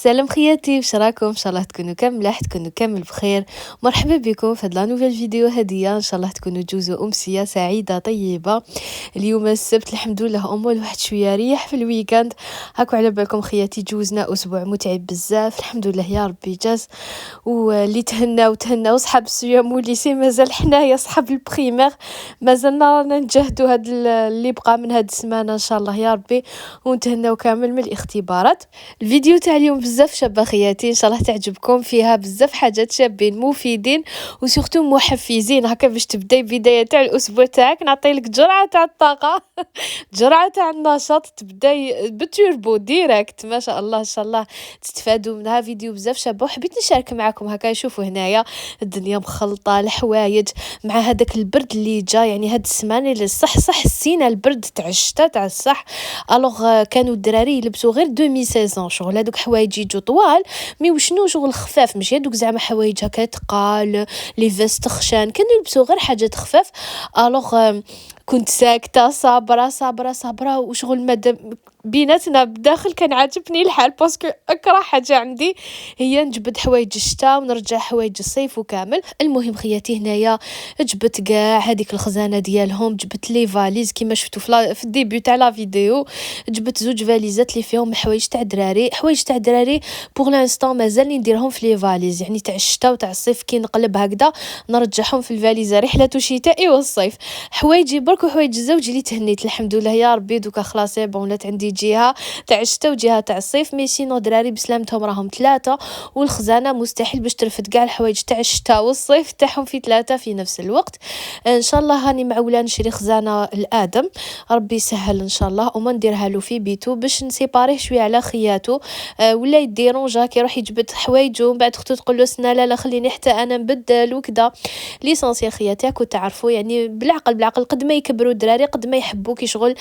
سلام خياتي، واش راكم؟ ان شاء الله تكونوا كامله تكونوا كامل بخير. مرحبا بكم في هاد لا نوفيل فيديو هاديه. ان شاء الله تكونوا تجوزوا امسيه سعيده طيبه. اليوم السبت الحمد لله، امول واحد شويه ريح في الويكاند. هاكو على بالكم خياتي، جوزنا اسبوع متعب بزاف الحمد لله يا ربي جاز. واللي تهناو صحاب الصيام والليسي، مازال حنايا صحاب البريمير مازلنا رانا نجهدوا هاد اللي بقى من هاد السمانه ان شاء الله يا ربي، ونتهناو كامل من الاختبارات. الفيديو تاع اليوم بزاف شابه خياتي، ان شاء الله تعجبكم. فيها بزاف حاجات شابين مفيدين وسورتو محفزين، هكا باش تبداي بدايه تاع الاسبوع تاعك. نعطيلك جرعه تاع الطاقه جرعه تاع النشاط، تبداي بتوربو ديريكت. ما شاء الله ان شاء الله تستفادوا منها. فيديو بزاف شابه وحبيت نشارك معكم. هكا شوفوا هنايا الدنيا مخلطه، الحوايج مع هذاك البرد اللي جا، يعني هاد السمانه اللي صح السينا البرد تاع الشتاء تاع الصح. الوغ كانوا الدراري يلبسوا غير دومي سيزون، شغل هذوك حوايج يجوا طوال مي وشنو شغل خفاف، ماشي هذوك زعما حوايج هكا تقال لي فيست خشان، كانوا يلبسوا غير حاجات خفاف. الوغ كنت ساكته صابره وشغل مادام بيناتنا بداخل كان عاجبني الحال، باسكو اكره حاجه عندي هي نجبد حوايج الشتاء ونرجع حوايج الصيف وكامل. المهم خياتي هنايا جبت كاع هذيك الخزانه ديالهم، جبت لي فاليز كيما شفتوا في الديبيو تاع لا فيديو. جبت زوج فاليزات اللي فيهم حوايج تاع الدراري بوغ لانستون مازال نديرهم في لي فاليز، يعني تاع الشتاء وتاع الصيف كي نقلب هكذا نرجعهم في الفاليزه رحله الشتاء والصيف. حوايجي برك وحوايج زوجي اللي تهنيت الحمد لله يا ربي. دوكا خلاص بون ولات عندي جهه تاع الشتاء وجهه تاع الصيف، مي سينو دراري بسلامتهم راهم 3 والخزانه مستحيل باش ترفد كاع الحوايج تاع الشتاء والصيف تاعهم في 3 في نفس الوقت. ان شاء الله هاني معوله نشري خزانه لادم، ربي يسهل ان شاء الله، وما نديرها له في بيتو باش نسيباريه شويه على خياتو. ولا يديرون جاك يروح يجبد حوايجو ومن بعد اختو تقول له سنا لا خليني حتى انا نبدل وكذا. ليسونسيال خياتي كنت تعرفوا يعني بالعقل قد ما يكبروا الدراري قد ما يحبوك شغل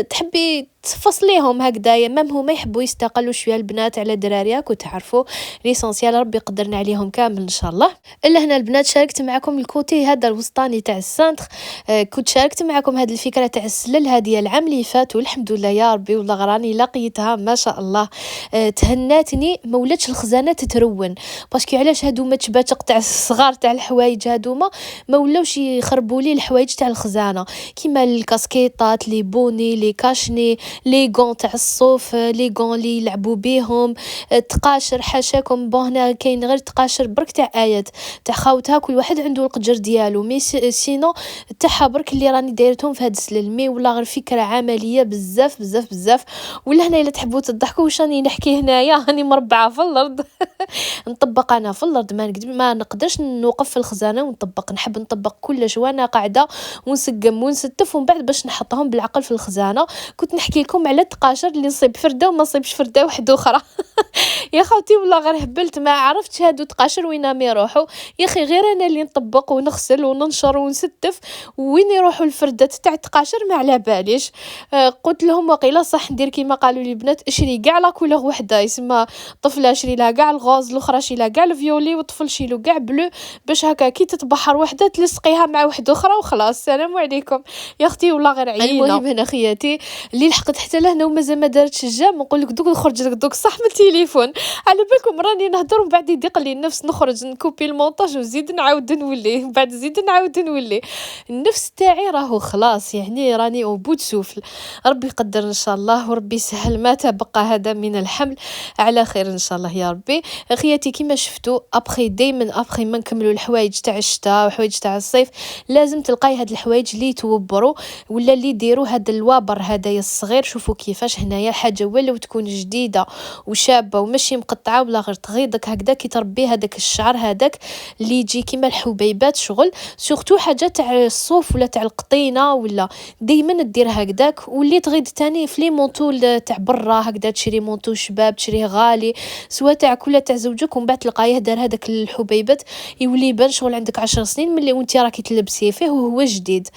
تحبي تفصليهم هكذايا، مام هما يحبوا يستقلوا شويه البنات على دراريا. كنت تعرفوا ليسونسيال ربي يقدرنا عليهم كامل ان شاء الله. الا هنا البنات شاركت معكم الكوتي هذا الوسطاني تاع السنتر. كنت شاركت معكم هذه الفكره تاع السلل هذه العام اللي فات والحمد لله يا ربي والله غراني لقيتها ما شاء الله. تهناتني ما ولاتش الخزانه تترون، باسكو علاش هادوما تشباتق تاع الصغار تاع الحوايج هادوما ما ولاوش يخربوا لي الحوايج تاع الخزانه، كيما الكاسكيطات لي بوني لي كاشني لي غون تاع الصوف لي غون اللي يلعبوا بيهم تقاشر حاشاكم. بون هنا كاين غير تقاشر برك تاع ايات تاع خاوتها، كل واحد عنده القجر ديالو، مي سينو تاعها برك اللي راني دايرتهم في هاد السلل. مي ولا غير فكره عمليه بزاف. ولا هنا الا تحبوا تضحكوا واش راني نحكي هنايا راني مربعه في الارض نطبق انا في الارض، ما نقدرش نوقف في الخزانه ونطبق، نحب نطبق كلش وانا قاعده ونسقم ونستف ومن بعد باش نحطهم بالعقل في الخزانه. كنت نحكي لكم على التقاشر اللي نصيب فرده وما نصيبش فرده واحده اخرى يا خوتي والله غير هبلت ما عرفتش هادو تقاشر وين يروحوا يا اخي، غير انا اللي نطبق ونغسل وننشر ونستف، وين يروحوا الفردات تاع التقاشر ما على باليش. قلت لهم وقيلا صح ندير كيما قالوا لي البنات، اشري كاع لا كولور وحده، يسمى طفله اشري لها كاع الغوز، الاخرى شي لها كاع الفيولي، وطفل شيلو كاع بلو، باش هكا كي تتبحر وحده تلصقيها مع وحده اخرى وخلاص السلام عليكم يا اختي والله غير عيينا. المهم هنا خياتي اللي لحقت حتى لهنا ومازال ما دارتش الجام، نقول لك دوك نخرج لك دوك صح من التليفون على بالكم راني نهضر ومن بعد يضيق لي النفس نخرج نكوبي المونتاج وزيد نعاود نولي بعد زيد نعاود نولي. النفس تاعي راهو خلاص يعني راني او بوت سوفل. ربي يقدر ان شاء الله وربي يسهل ما تبقى هذا من الحمل على خير ان شاء الله يا ربي. خياتي كيما شفتوا ابخي دائما ابخي ما نكملوا الحوايج تاع الشتاء وحوايج تاع الصيف لازم تلقاي هاد الحوايج اللي يتوبروا ولا اللي يديروا هذا الوابر هذايا الصغير. شوفوا كيفاش هنايا حاجه ولو تكون جديده وشابه وماشي مقطعه ولا غير تغيضك هكذا كي تربي هذاك الشعر هذاك اللي يجي كيما الحبيبات شغل سورتو حاجه تاع الصوف ولا تاع القطينه ولا دائما دير هكذاك. واللي تغيض تاني في لي مونطو تاع برا هكذا تشري مونطو شباب تشريه غالي سواء تاعك ولا تاع زوجك ومن بعد تلقايه دار هذاك الحبيبات يولي يبان شغل عندك 10 سنين ملي وانت راكي تلبسيه فيه وهو جديد.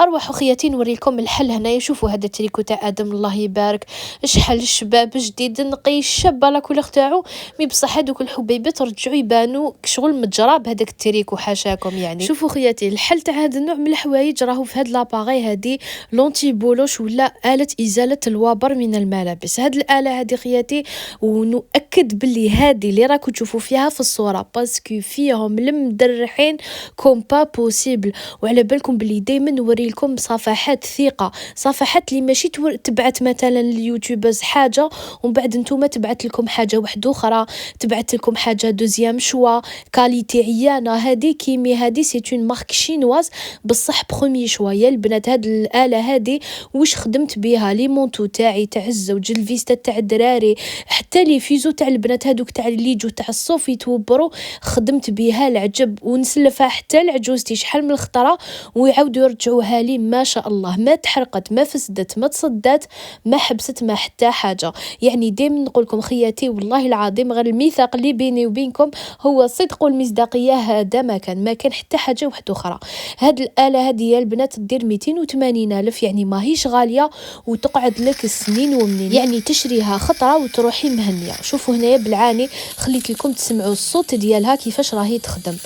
اروحوا خياتي نوري لكم الحل هنايا. شوفوا هذا التريكو تاع ادم الله يبارك شحال الشباب جديد نقي شاب حابه لا كولور تاعو، مي بصح هذوك الحبيبات رجعوا يبانوا كشغل متجرى بهذاك التريك وحاشاكم. يعني شوفوا خياتي، الحل تاع هذا النوع من الحوايج راهو في هاد لاباغي هادي لونتي بولوش ولا آلة إزالة الوبر من الملابس. هاد الآلة هادي خياتي، ونؤكد باللي هادي اللي راكو تشوفوا فيها في الصورة باسكو فيهم المدرحين كوم با بوسيبل. وعلى بالكم باللي دائما نوري لكم صفحات ثقة، صفحات اللي ماشي تبعت مثلا اليوتيوبرز حاجة ومن بعد نتوما تبعت لكم حاجة واحدة أخرى، تبعت لكم حاجة دوزيام شوا كاليتي عيانة. هادي كيمي هادي سي اون مارك شينواز بصح بروميي شوا. يا البنات هاد الآلة هادي واش خدمت بها لي مونطو تاعي تاع الزوج، الفيستا تاع الدراري، حتى لي فيزو تاع البنات هادوك تاع اللي يجوا تاع الصوف يتوبروا، خدمت بها العجب ونسلفها حتى لعجوزتي شحال من الخطره ويعاودوا يرجعوها لي ما شاء الله، ما تحرقت ما فسدت ما تصدات ما حبست ما حتى حاجه. يعني دائما نقول لكم خياتي والله العظيم غير الميثاق اللي بيني وبينكم هو الصدق والمصداقيه، هذا ما كان حتى حاجه واحده اخرى. هاد الاله هذه يا البنات دير 280 الف، يعني ماهيش غاليه وتقعد لك سنين ومنين، يعني تشريها خطره وتروحي مهنيه. شوفوا هنايا بالعاني خليت لكم تسمعوا الصوت ديالها كيفاش راهي تخدم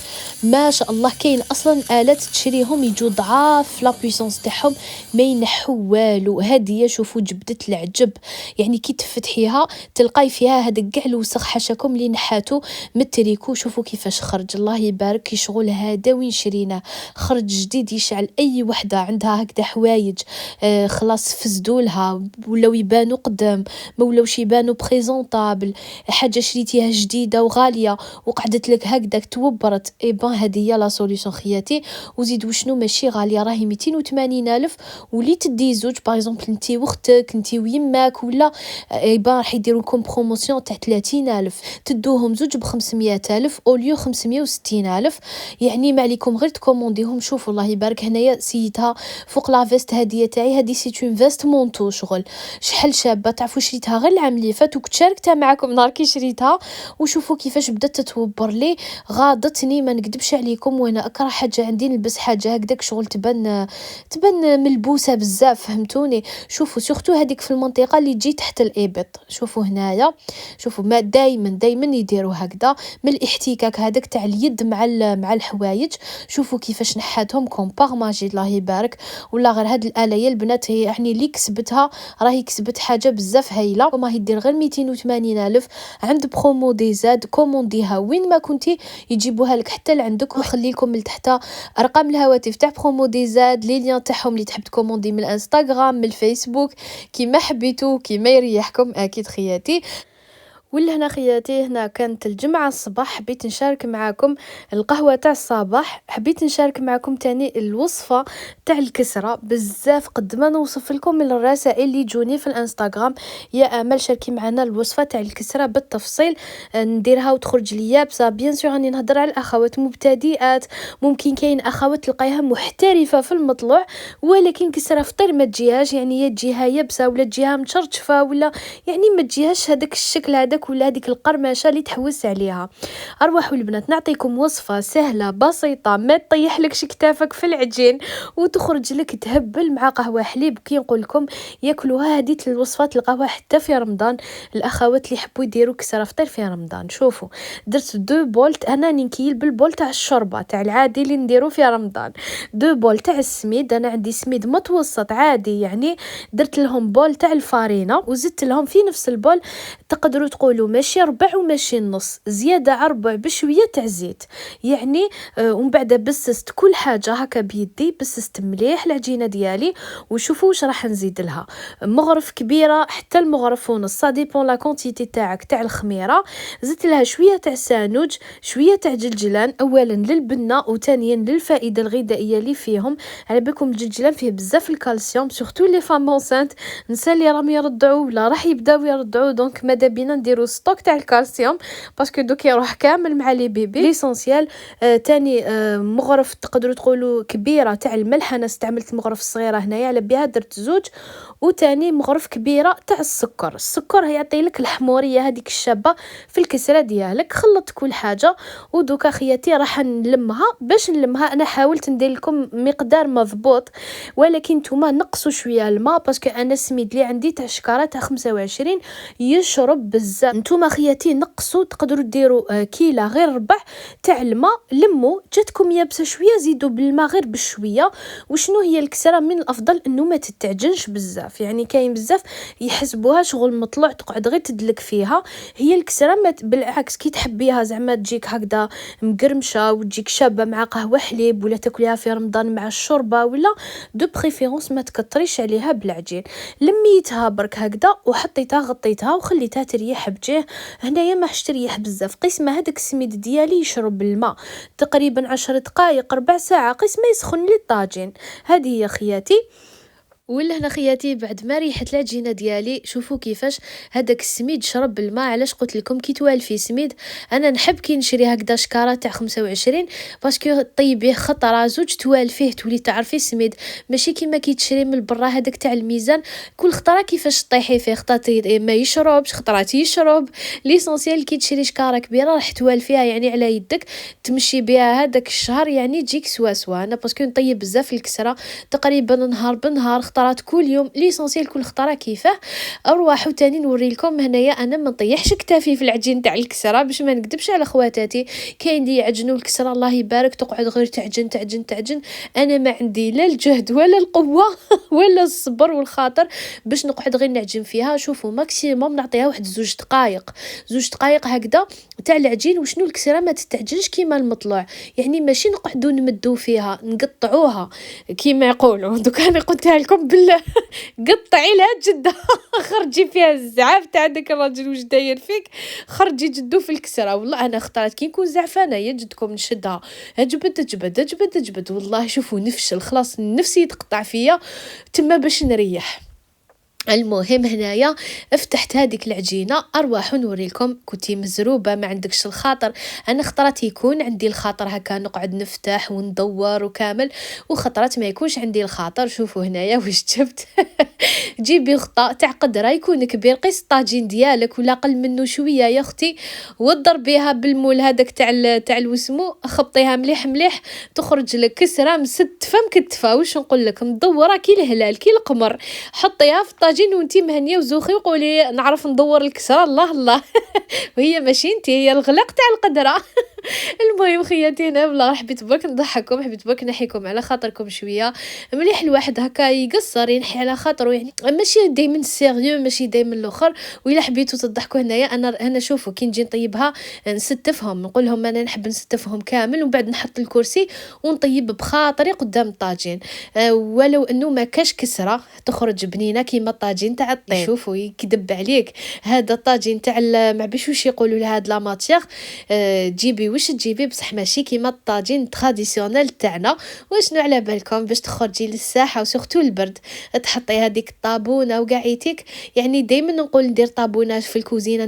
ما شاء الله. كاين اصلا الات تشريهم يجوا ضعاف لا بويسونس تاعهم ما ينحوا والو. هذه شوفوا جبدت العجب، يعني كي تفتحيها تلقاي فيها هذاك كاع الوسخ حاشاكم اللي نحاتو متريكو. شوفوا كيفاش خرج الله يبارك، كي شغل هذا وين شريناه خرج جديد يشعل. اي وحده عندها هكذا حوايج خلاص فسدولها ولاو يبانوا قدام ما ولاوش يبانوا بريزونطابل، حاجه شريتيها جديده وغاليه وقعدت لك هكذاك توبرت، اي بان هذه هي لا سوليوشن خياتي. وزيد وشنو ماشي غاليه راهي 280 الف، ولي تدي زوج باغ اكزومبل انتي واختك انتي ويماك ولا اي بان راح يديروا لكم بروموسيون تاع 30 الف، تدوهم زوج ب 500 الف اوليو 560 الف. يعني ما عليكم غير تكومونديهم. شوفوا الله يبارك هنايا سيتها فوق لا فيست هذه تاعي، هذه سي اون فيست مونطو شغل شحال شابه. تعرفوا شريتها غير العام اللي فات وكنت شاركتها معكم نهار كي شريتها، وشوفوا كيفاش بدات تتوبر لي غاضتني ما نكذبش عليكم. وانا اكره حاجه عندي نلبس حاجه هكذاك شغل تبان ملبوسه بزاف، فهمتوني. شوفوا سورتو هذيك في المنطقه اللي تجي تحت الابط. شوفوا هنايا شوفوا ما دائما يديروا هكذا من الاحتكاك هذاك تاع اليد مع الحوايج. شوفوا كيفاش نحاتهم كومبار ماجي الله يبارك. ولا غير هاد الاله يا البنات هي يعني اللي كسبتها راهي كسبت حاجه بزاف هايله، وما هي دير غير 280 الف عند برومو دي زاد. كومونديها وين ما كنتي يجيبوها لك حتى لعندك. ونخلي لكم من تحت ارقام الهواتف تاع برومو دي زاد، لي ليان تاعهم اللي تحب تكوموندي من الانستغرام من الفيسبوك كيما حبيتو كيما يريحكم اكيد خياتي. ولا هنا خياتي هنا كانت الجمعة الصباح حبيت نشارك معاكم القهوة تاع الصباح، حبيت نشارك معاكم تاني الوصفة تاع الكسرة. بزاف قد ما نوصف لكم من الرسائل اللي جوني في الانستغرام يا امل شاركي معنا الوصفة تاع الكسرة بالتفصيل نديرها وتخرج لي يابسة. بيان سور راني نهضر على الاخوات مبتدئات، ممكن كاين اخوات تلقايها محترفة في المطلوع ولكن كسرة فطير ما تجيهاش، يعني يا تجيها يابسة ولا تجيها مشرشفة ولا يعني ما تجيهاش هذاك الشكل هذاك ولا هذيك القرمشه اللي تحوس عليها. ارواحوا البنات نعطيكم وصفه سهله بسيطه ما تطيح لكش كتافك في العجين وتخرج لك تهبل مع قهوه حليب. كي نقول لكم ياكلوها هذه الوصفات القهوه حتى في رمضان، الاخوات اللي يحبوا يديروا كسره فطير في رمضان. شوفوا درت 2 بولت، انا نكيل بالبول تاع الشوربه تاع العادي اللي نديرو في رمضان، 2 بول تاع السميد، انا عندي سميد متوسط عادي يعني درت لهم بول تاع الفارينه وزدت لهم في نفس البول تقدروا تقولوا ماشي ربع وماشي نص، زياده ربع بشويه تاع زيت يعني. ومن بعد بسست كل حاجه هكا بيدي، بسست مليح العجينه ديالي. وشوفوا واش راح نزيد لها، مغرف كبيره حتى المغرف ونص سا ديبون لا كونتيتي تاعك تاع الخميره. زدت لها شويه تاع سانوج شويه تاع جلجلان، اولا للبنه وثانيا للفائده الغذائيه اللي فيهم. على بالكم الجلجلان فيه بزاف الكالسيوم سورتو لي فام اونسانت، نسى اللي راهم يرضعوا ولا راح يبداو يرضعوا، دونك ماذا بينا نديرو ستوك تاع الكالسيوم باسكو دوك يروح كامل مع لي بيبي ليسونسيال. تاني مغرف تقدروا تقولوا كبيره تاع الملح، انا استعملت المغرف الصغيره هنايا على بها درت زوج. وتاني مغرف كبيره تاع السكر هيعطي لك الحموريه هذيك الشابه في الكسره ديالك. خلطت كل حاجه ودوكا خياتي راح نلمها. باش نلمها انا حاولت ندير لكم مقدار مضبوط ولكن نتوما نقصوا شويه الماء باسكو انا السميد اللي عندي تاع الشكاره تاع 25 يشرب بزاف بزاف. نتوما خياتي نقصوا، تقدروا ديروا كيله غير ربع تاع الماء، لموا جاتكم يابسه شويه زيدوا بالماء غير بشويه. وشنو هي الكسره من الافضل انه ما تتعجنش بزاف، يعني كاين بزاف يحسبوها شغل مطلوع تقعد غير تدلك فيها. هي الكسره ما بالعكس كي تحبيها زعما تجيك هكذا مقرمشه وتجيك شابه مع قهوه حليب، ولا تاكليها في رمضان مع الشوربه، ولا دو بريفيرونس ما تكتريش عليها بالعجين. لميتها برك هكذا وحطيتها غطيتها وخليتها تريح بجيه. هنايا ما حش تريح بزاف، قيس ما هذاك السميد ديالي يشرب الماء تقريبا 10 دقائق ربع ساعه، قيس ما يسخن لي الطاجين. هذه هي خياتي. ولا هنا خياتي بعد ما ريحت العجينه ديالي، شوفوا كيفاش هذاك السميد شرب الماء. علاش قلت لكم كي توالفي سميد انا نحب كي نشري هكذا شكاره تاع 25 باسكو طيبيه خطره زوج توالفيه تولي تعرفي السميد، ماشي كيما كي تشري من برا هذاك تاع الميزان كل خطره كيفاش طيحي فيه، خطرات ما يشربش خطرات يشرب. ليسونسيال كي تشري شكاره كبيره راح توالفيها يعني على يدك تمشي بها هذاك الشهر، يعني تجيك سوا انا باسكو نطيب بزاف الكسره تقريبا نهار بنهار خطرات كل يوم. ليسونسيال كل خطره كيفاه. اروحوا تاني نوري لكم هنايا انا ما نطيحش كتافي في العجين تاع الكسره باش ما نكذبش على خواتاتي. كاين اللي يعجنوا الكسره الله يبارك تقعد غير تعجن تعجن تعجن، انا ما عندي لا الجهد ولا القوه ولا الصبر والخاطر باش نقعد غير نعجن فيها. شوفوا ماكسيموم نعطيها واحد زوج دقائق هكذا تاع العجين. وشنو الكسره ما تتعجنش كيما المطلوع، يعني ماشي نقعدوا نمدوا فيها نقطعوها كيما يقولوا. دوكا انا قلتها لكم بالله قطعي لها جده خرجي فيها الزعاف تاع داك الراجل واش داير فيك، خرجي جدو في الكسره. والله انا اختارت كي نكون زعفانه يا جدكم نشدها اجبد والله شوفوا نفشل خلاص نفسي يتقطع فيا تما باش نريح. المهم هنايا فتحت هذيك العجينه ارواح نوري لكم. كنتي مزروبه ما عندكش الخاطر، انا خطرات يكون عندي الخاطر هكا نقعد نفتح وندور وكامل، وخطرات ما يكونش عندي الخاطر. شوفوا هنايا واش جبت جيبي غطاء تاع قدره يكون كبير، قيس الطاجين ديالك ولا اقل منه شويه يا اختي، وضربيها بالمول هذاك تاع الوسمو، خبطيها مليح تخرج لك كسره مستفه مكتفه. واش نقول لك مدوره كي الهلال كي القمر. حطيها في الطاجين وانتي مهنيه وزوخي وقولي نعرف ندور الكسره الله وهي ماشي انتي هي الغلاق تاع القدره المهم خياتي انا والله حبيت برك نضحككم، حبيت برك نحيكم على خاطركم شويه. مليح الواحد هكا يقصر ينحي على خاطره، يعني ماشي دائما سيريو ماشي دائما الاخر. وإلا حبيتوا تضحكوا هنايا انا شوفوا كي نجي نطيبها نستفهم نقول لهم انا نحب نستفهم كامل، ومن بعد نحط الكرسي ونطيب بخاطري قدام الطاجين. ولو انه ما كاش كسره تخرج بنينه كيما الطاجين تاع الطين. شوفوا يكذب عليك هذا الطاجين تاع ما بيش واش يقولوا لها هاد لا ماتيغ، جيبي واش تجيبي بصح ماشي كيما الطاجين تراديسيونيل تاعنا. وشنو على بالكم باش تخرجي للساحه وسورتو البرد تحطي هذيك الطابونه وقعيتك. يعني دائما نقول ندير طابونه في الكوزينه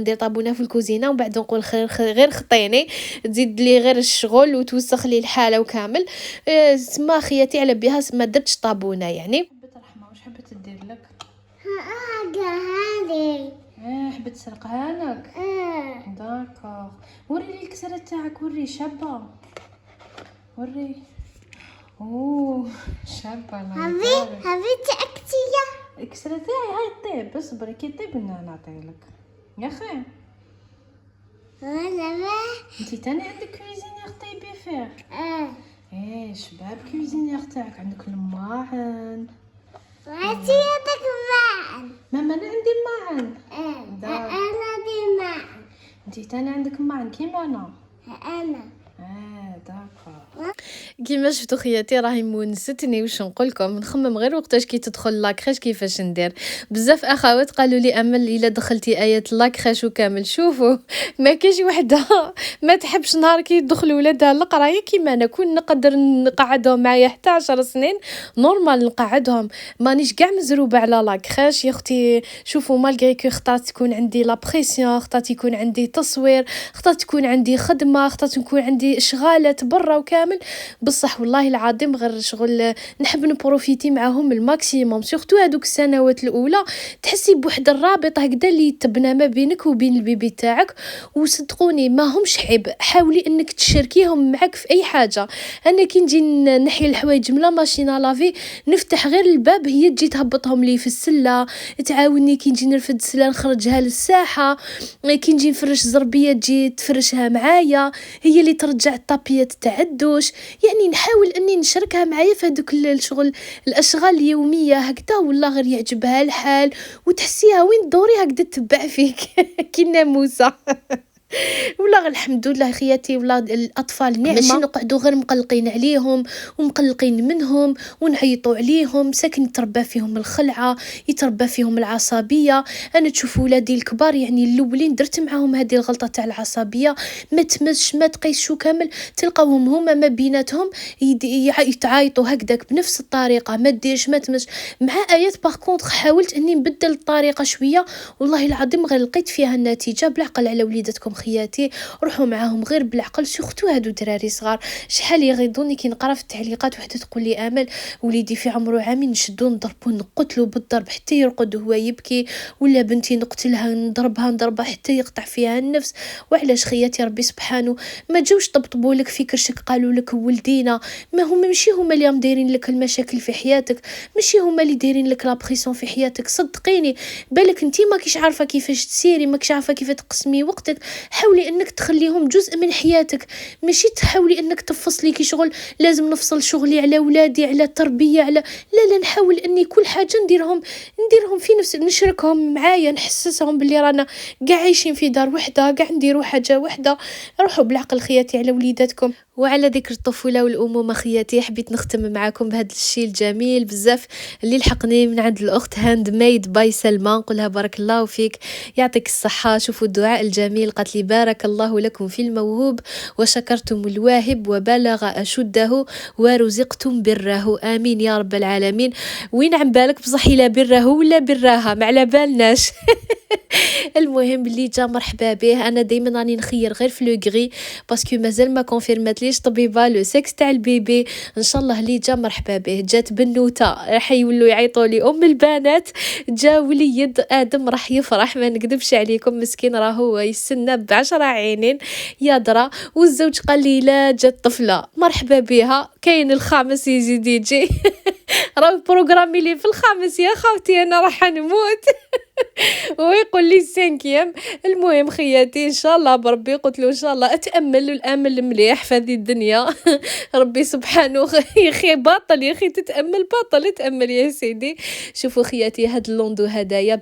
ومن بعد نقول غير خطيني تزيد لي غير الشغل وتوسخ لي الحاله وكامل. سما خياتي على بها ما درتش طابونه. يعني حبيت رحمه واش حبيت دير لك هذه حبيت تسرقها لك داكوغ. وري لي الكسره تاعك، وري شابه وري. اوه شابه هذه تاعتيا الكسره تاعي هاي طيب اصبري كي طيب نعطيلك يا اخي. انتي تاني عندك كويزينير طيبي فيه؟ ايه شباب كويزينير تاعك عندك الماعن. هاتي يدك معن. ماما انا عندي الماعن. انا عندي معن. انتي تاني عندك الماعن كيما انا. داكوغ. كيما شفتوا خياتي راهي مونستني. واش نقول لكم نخمم غير وقتاش كي تدخل لاكريش كيفاش ندير. بزاف اخوات قالوا لي امل الا دخلتي ايات لاكريش وكامل. شوفوا ما كاينش وحده ما تحبش نهار كي يدخلوا ولادها القرايه كيما انا كون نقدر نقعدهم معايا حتى 10 سنين نورمال نقعدهم. مانيش كاع مزروبه على لاكريش يا اختي. شوفوا مالغري كو خطات تكون عندي لا بريسيون، خطات يكون عندي تصوير، خطات تكون عندي خدمه، خطات نكون عندي عندي اشغالات برا وكامل، بصح والله العظيم غير شغل نحب نبروفيتي معاهم الماكسيموم، سورتو هذوك السنوات الاولى تحسي بوحده الرابطه هكذا اللي تبنى ما بينك وبين البيبي تاعك. وصدقوني ما همش عيب، حاولي انك تشاركيهم معك في اي حاجه. انا كي نجي نحي الحوايج من لا ماشين لافي نفتح غير الباب، هي تجي تهبطهم لي في السله، تعاوني كي نجي نرفد السله نخرجها للساحه، كي نجي نفرش زربيه تجي تفرشها معايا، هي اللي ترجع الطابيات تاع الدوش. يعني نحاول اني نشاركها معايا في هذوك الشغل الاشغال اليوميه هكذا، والله غير يعجبها الحال وتحسيها وين دوري هكذا تتبع فيك كي ناموسه. والله الحمد لله خياتي، والله الاطفال نعمه، ماشي نقعدوا غير مقلقين عليهم ومقلقين منهم ونعيطوا عليهم، ساكن يتربى فيهم الخلعه، يتربى فيهم العصبيه. انا تشوف ولادي الكبار يعني الاولين درت معاهم هذه الغلطه تاع العصبيه، ما تمسش ما تقيسش كامل، تلقاوهم هما ما بيناتهم يتعايطوا هكذاك بنفس الطريقه، ما ديرش ما تمسش. مع ايات باغ كونطخ حاولت اني نبدل الطريقه شويه، والله العظيم غير لقيت فيها النتيجه. بالعقل على وليداتكم خياتي، روحوا معاهم غير بالعقل، سورتو هادو دراري صغار. شحال يغيظوني كي نقرا في التعليقات وحده تقول لي امل وليدي في عمره عامين نشدو نضربو نقتلو بالضرب حتى يرقد وهو يبكي، ولا بنتي نقتلها نضربها حتى يقطع فيها النفس. وعلاش خياتي ربي سبحانه ما جاوش طبطبوا لك في كرشك قالوا لك ولدينا؟ ما هم ماشي هما اللي دايرين لك المشاكل في حياتك، ماشي هما اللي دايرين لك لا بريسيون في حياتك. صدقيني بالك انتي ماكيش عارفه كيفاش تسيري، ماكيش عارفه كيف تقسمي وقتك. حاولي انك تخليهم جزء من حياتك، ماشي تحاولي انك تفصلي كي شغل لازم نفصل شغلي على ولادي على التربيه على لا نحاول اني كل حاجه نديرهم في نفس، نشركهم معايا، نحسسهم باللي رانا قاع عايشين في دار وحده، قاع نديروا حاجه وحده. روحوا بالعقل خياتي على وليداتكم. وعلى ذكر الطفوله والامومه خياتي، حبيت نختم معاكم بهذا الشيء الجميل بزاف اللي لحقني من عند الاخت هاند ميد باي سلمى، نقولها بارك الله فيك، يعطيك الصحه. شوفوا الدعاء الجميل، قالت لي بارك الله لكم في الموهوب وشكرتم الواهب وبلغ اشده ورزقتم بره، امين يا رب العالمين. وين عم بالك بصح الا بره ولا براها ما على بالناش. المهم اللي جا مرحبا به. انا دائما راني نخير غير في لو غري باسكو مازال ما كونفيرماتليش طبيبه لو سكس تاع البيبي. ان شاء الله اللي جا مرحبا به. جات بنوته راح يولوا يعيطوا لي ام البنات، جا وليد ادم راح يفرح، ما نكذبش عليكم مسكين راهو يستنى ب10 عينين يا درا. والزوج قال لي لا جات طفله مرحبا بها، كاين الخامس يزيد يجي. راه بروغرامي لي في الخامس يا خاوتي انا راح نموت. ويقول لي 5. المهم خياتي ان شاء الله بربي قلت له ان شاء الله اتامل الامل مليح في هذه الدنيا. ربي سبحانه يا اخي باطل، يا اخي تتامل باطل، اتامل يا سيدي. شوفوا خياتي هاد اللوندو هدايا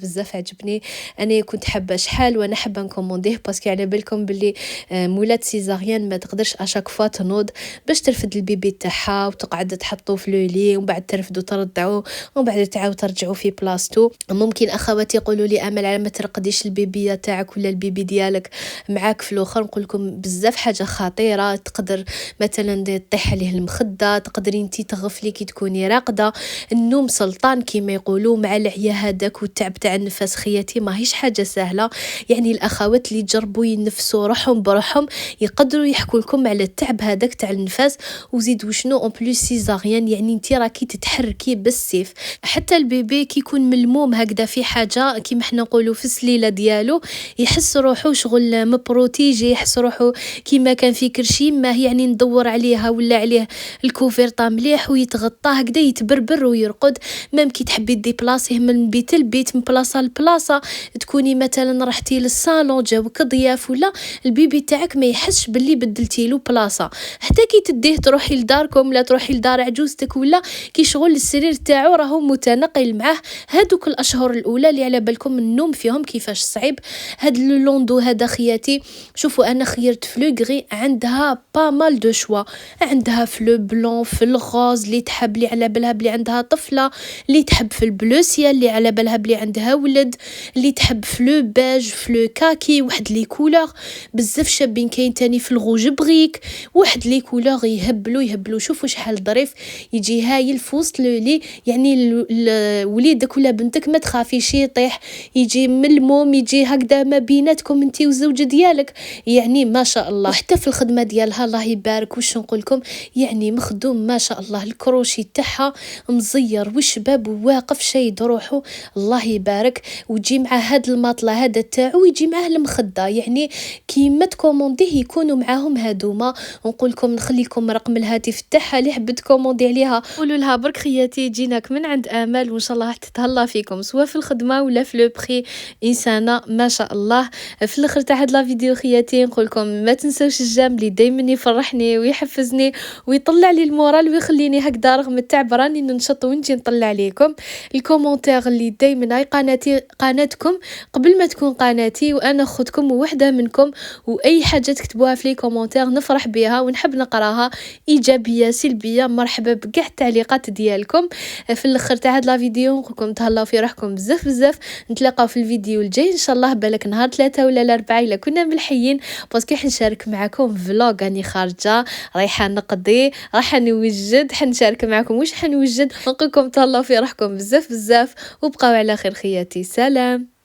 بزاف عجبني، انا كنت حابه شحال وانا حابه نكومونديه باسكو على بالكم باللي مولات سيزاريان ما تقدرش اشاك فوا تنوض باش ترفد البيبي تاعها وتقعد تحطو في لو لي ومن بعد ترفدو ترضعو ومن بعد تعاود ترجعو في بلاصتو. ممكن اخواتي يقولوا لي امل على ما ترقديش البيبيه تاعك ولا البيبي ديالك معاك في الاخر. نقول لكم بزاف حاجه خطيره، تقدر مثلا تطيح عليه المخده، تقدري انت تغفلي كي تكوني راقده. النوم سلطان كما يقولوا، مع العيا هذاك والتعب تاع النفس خياتي ماهيش حاجه سهله. يعني الاخوات اللي جربوا ينفسوا روحهم بروحهم يقدروا يحكوا لكم على التعب هذاك تاع النفس. وزيد وشنو اون بليس سيزاريان، يعني انت راكي تتحركي بالسيف. حتى البيبي كي يكون ملموم هكذا في حاجه كيما حنا نقولوا في السليله ديالو، يحس روحو شغل مبروتيجي، يحس روحو كيما كان في كرشي ما يعني ندور عليها ولا عليه الكوفرطه مليح ويتغطى هكذا يتبربر ويرقد. ميم كي تحبي ديبلاصيه من بيت لبيت من بلاصه لبلاصه، تكوني مثلا رحتي للصالون جاوك ضياف ولا البيبي تاعك ما يحسش باللي بدلتي له بلاصه. حتى كي تديه تروحي لداركم ولا تروحي لدار عجوزتك ولا كي شغل السرير تاعو راهو متنقل معاه. هادوك الاشهر الاولى اللي على بالكم النوم فيهم كيفاش صعيب. هاد لوندو هذا خياتي شوفوا انا خيرت فلو غري، عندها با مال دو شوا، عندها فلو بلون في الغوز اللي تحب لي على بالها بلي عندها طفله، اللي تحب في البلو سيال اللي على بالها بلي عندها ولد، اللي تحب فلو بيج فلو كاكي، واحد لي كولور بزاف شابين. كاين تاني في الغوج بريك، واحد لي كولور يهبلوا. شوفوا شحال ظريف، يجي هايل في وسط لي يعني وليدك ولا بنتك ما تخافيش يجي شي يطيح، يجي ملموم، يجي هكذا ما بيناتكم انت والزوج ديالك. يعني ما شاء الله. حتى في الخدمه ديالها الله يبارك، واش نقول لكم، يعني مخدوم ما شاء الله، الكروشي تاعها مزير وشباب وواقف شايد روحه، الله يبارك. ويجي مع هاد الماطله هذا تاعو، يجي معاه المخده، يعني كيما تكومونديه يكونوا معاهم هادوما. نقول لكم نخلي لكم رقم الهاتف تاعها اللي حبت تكوموندي عليها، قولوا لها برك خياتي جيناك من عند امال، وان شاء الله تتهلا فيكم سواء في الخدمه ولا في لو بري. انسانه ما شاء الله. في الاخر تاع هاد لا فيديو خياتي نقول لكم ما تنسوش الجام اللي دائما يفرحني ويحفزني ويطلع لي المورال ويخليني هكذا رغم التعب راني ننشط ونجي نطلع عليكم الكومونتير اللي دائما هاي قناتكم قبل ما تكون قناتي، وانا اخوتكم ووحده منكم، واي حاجه تكتبوها في لي كومونتير نفرح بها ونحب نقراها، ايجابيه سلبيه، مرحبا بكاع التعليقات ديالكم. في الاخر تاع هاد لا فيديو نقولكم تهلاو في روحكم بزاف بزاف، نتلاقاو في الفيديو الجاي ان شاء الله، بالك نهار 3 ولا 4 الا كنا ملحيين، باسكو حنشارك معكم فلوغ راني خارجه رايحه نقضي، راح نوجد، حنشارك معكم واش حنوجد. نقولكم تهلاو في روحكم بزاف بزاف، وبقاو على خير خياتي، سلام.